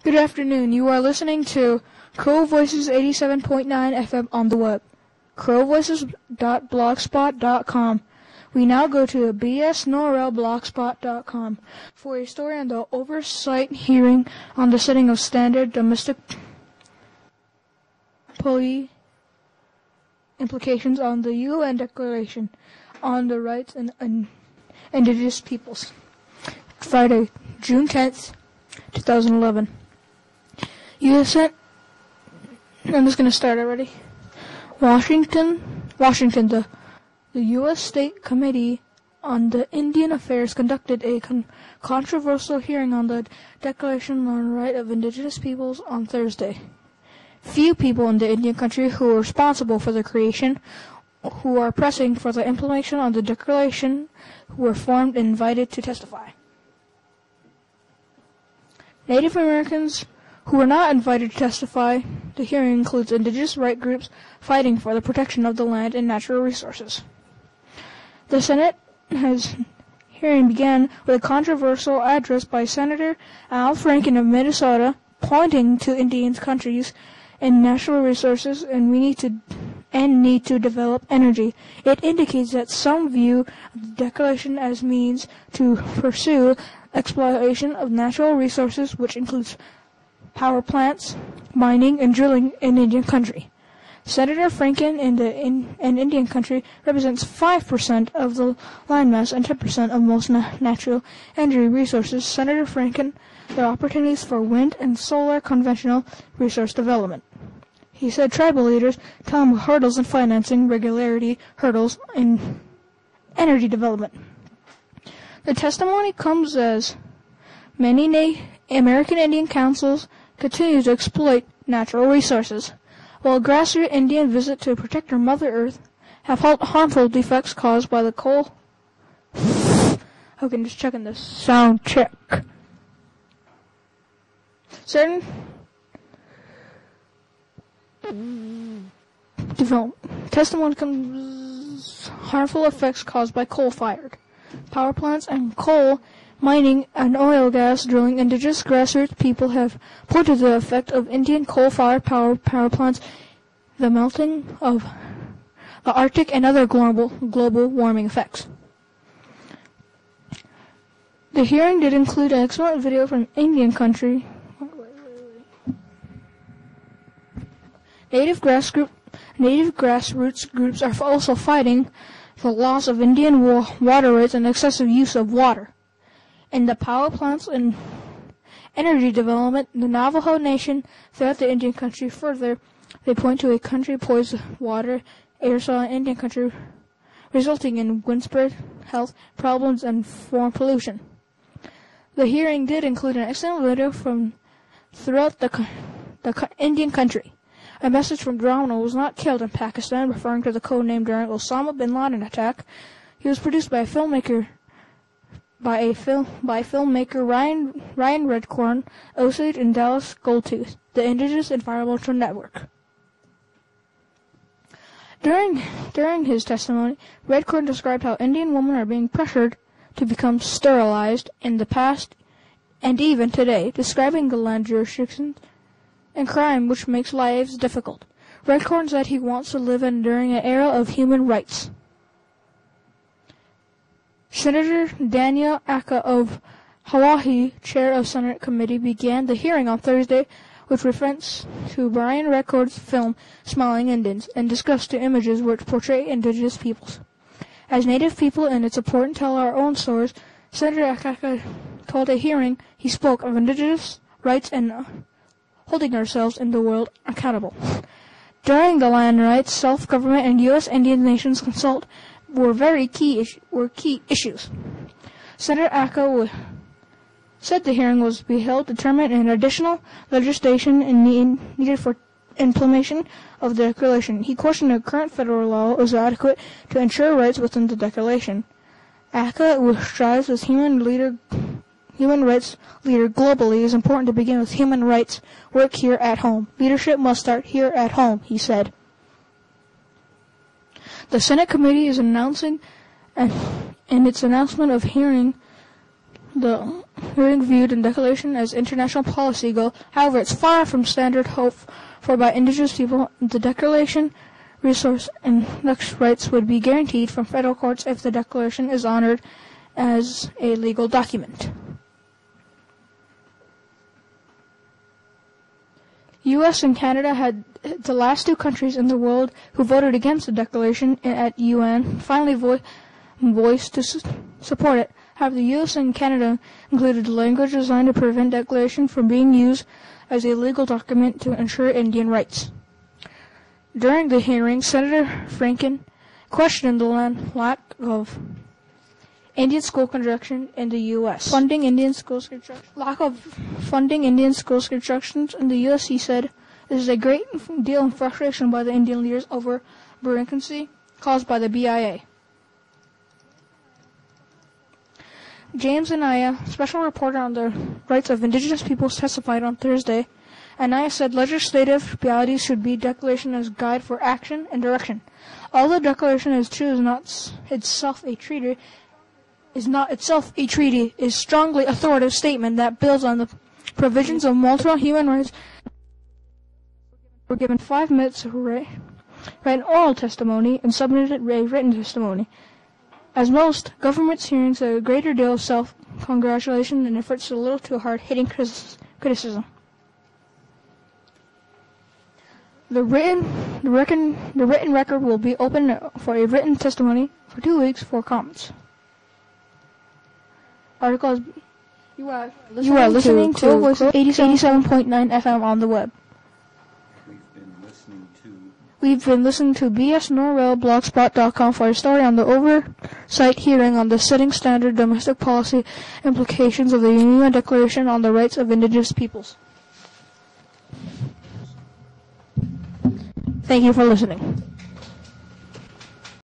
Good afternoon. You are listening to Crow Voices 87.9 FM on the web, crowvoices.blogspot.com. We now go to bsnorrellblogspot.com for a story on the oversight hearing on the setting of standard domestic policy implications on the UN Declaration on the Rights of Indigenous Peoples. Friday, June 10th, 2011. U.S. I'm just going to start already. Washington, the U.S. State Committee on the Indian Affairs conducted a controversial hearing on the Declaration on the Rights of Indigenous Peoples on Thursday. Few people in the Indian country who are responsible for the creation, who are pressing for the implementation of the Declaration, were formed and invited to testify. Native Americans who were not invited to testify. The hearing includes indigenous rights groups fighting for the protection of the land and natural resources. The Senate hearing began with a controversial address by Senator Al Franken of Minnesota, pointing to Indian countries and natural resources and need to develop energy. It indicates that some view the Declaration as means to pursue exploitation of natural resources, which includes power plants, mining, and drilling in Indian country. Senator Franken in Indian country represents 5% of the landmass and 10% of most natural energy resources. Senator Franken, there are opportunities for wind and solar conventional resource development. He said tribal leaders tell him hurdles in financing, regularity, hurdles in energy development. The testimony comes as many American Indian councils continue to exploit natural resources, while grassroots Indian visit to protect their Mother Earth have harmful defects caused by the coal. Okay, just checking this sound check. Certain testimony comes harmful effects caused by coal-fired power plants and coal mining and oil gas drilling. Indigenous grassroots people have pointed to the effect of Indian coal-fired power plants, the melting of the Arctic, and other global warming effects. The hearing did include an excellent video from Indian country. Native grassroots groups are also fighting the loss of Indian water rights and excessive use of water. In the power plants and energy development, the Navajo Nation throughout the Indian country. Further, they point to a country poised with water, air, soil, and Indian country, resulting in widespread health problems and form pollution. The hearing did include an excellent video from throughout the Indian country. A message from Drona was not killed in Pakistan, referring to the code name during Osama bin Laden attack. He was produced by filmmaker Ryan Redcorn, Osage, and Dallas Goldtooth, the Indigenous Environmental Network. During his testimony, Redcorn described how Indian women are being pressured to become sterilized in the past and even today, describing the land jurisdictions and crime which makes lives difficult. Redcorn said he wants to live during an era of human rights. Senator Daniel Aka of Hawaii, chair of Senate Committee, began the hearing on Thursday with reference to Brian Redcorn's film Smiling Indians and discussed the images which portray indigenous peoples. As Native people, and it's important to tell our own stories, Senator Aka told a hearing he spoke of indigenous rights and holding ourselves in the world accountable. During the land rights, self-government, and U.S. Indian nations consult were key issues. Senator Aka said the hearing was to be held to determine an additional legislation needed for implementation of the Declaration. He questioned the current federal law was adequate to ensure rights within the Declaration. Aka strives as human rights leader globally. It is important to begin with human rights work here at home. Leadership must start here at home, he said. The Senate committee is announcing in its announcement of hearing the hearing viewed the declaration as international policy goal. However, it's far from standard hope for by indigenous people. The declaration resource and rights would be guaranteed from federal courts if the declaration is honored as a legal document. U.S. and Canada had the last two countries in the world who voted against the declaration at UN finally voiced to support it. However, the U.S. and Canada included language designed to prevent declaration from being used as a legal document to ensure Indian rights. During the hearing, Senator Franken questioned the lack of Indian school construction in the U.S. Lack of funding Indian schools constructions in the U.S., he said, is a great deal of frustration by the Indian leaders over bureaucracy caused by the BIA. James Anaya, special reporter on the rights of indigenous peoples, testified on Thursday. Anaya said legislative bodies should be declaration as guide for action and direction. Although the declaration is true, is not itself a treaty, is strongly authoritative statement that builds on the provisions of multiple human rights. Were given 5 minutes to write an oral testimony and submitted a written testimony. As most governments hearings, a greater deal of self-congratulation and efforts a little too hard-hitting criticism. The written record will be open for a written testimony for 2 weeks for comments. Article is, you are listening to 87.9 FM on the web. We've been listening to BS Norwell blogspot.com for a story on the oversight hearing on the setting standard domestic policy implications of the UN Declaration on the Rights of Indigenous Peoples. Thank you for listening.